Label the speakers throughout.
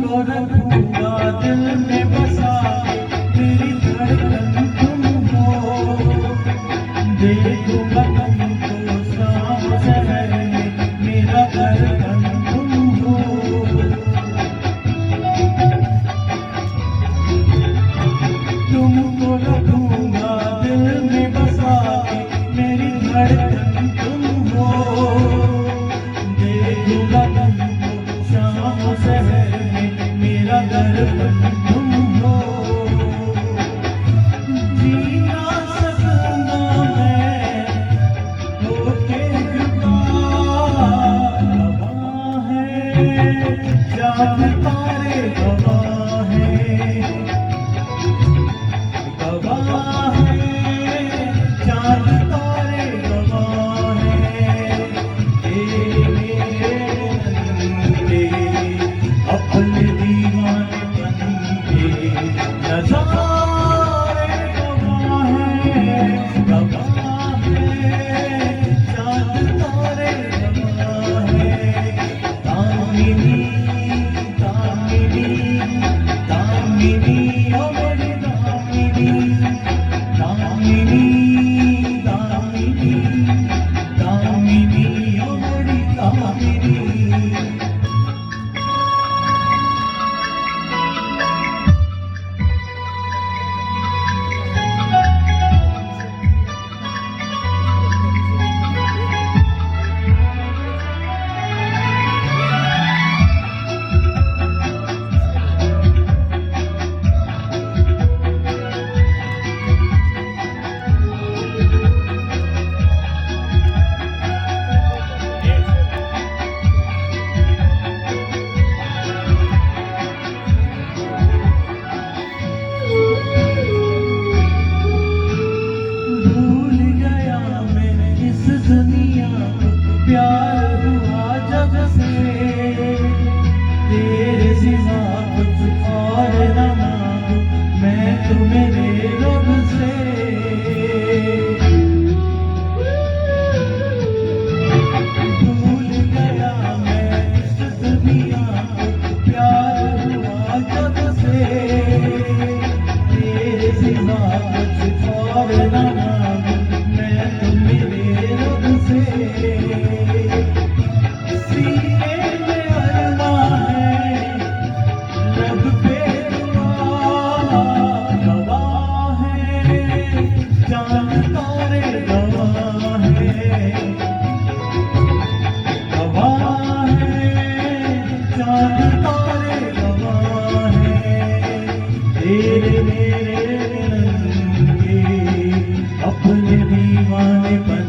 Speaker 1: तुमको रखूंगा दिल में बसा मेरी धड़कन तुम हो देखूंगा तुमको शाम शहर में मेरा धड़कन तुम हो तुमको रखूंगा दिल में बसा मेरी धड़कन तुम हो देखूंगा तुमको शाम शहर में मेरा धड़कन तुम हो जी ना सकूंगा मैं होके जुदा गवाह है चांद तारे गवाह है गवाह है चांद तारे गवाह है तेरे अपने दीवाने बन के नजारे गवाह है चांद तारे गवाह है दामिनी दामिनी दामिनी ओ मेरी दामिनी दामिनी दामिनी दामिनी ओ मेरी दामिनी दुनिया प्यार हुआ जब से तेरे सिवा कुछ और न मांगू मैं तो मेरे रब से भूल गया मैं इस दुनिया प्यार हुआ जब से तेरे सिवा कुछ और न मांगू मैं तो मेरे सीने में अरमां है लब पे गवाह है चांद तारे गवाह है गवाह है चांद तारे गवाह है तेरे मेरे रंगे अपने दीवाने बन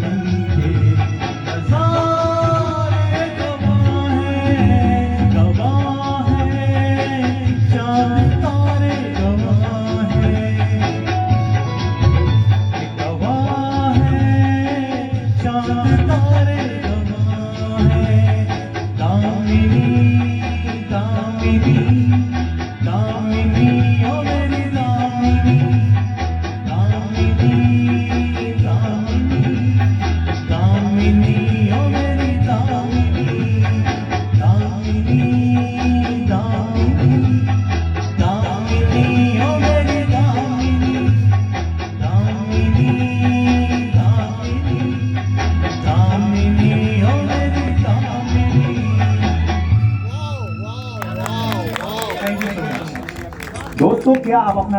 Speaker 1: तारे गवाह है दामिनी दामिनी दामिनी ओ मेरी दामिनी दामिनी दामिनी दामिनी ओ मेरी दामिनी दामिनी दामिनी दामिनी ओ मेरी दामिनी दामिनी
Speaker 2: दोस्तों क्या आप अपना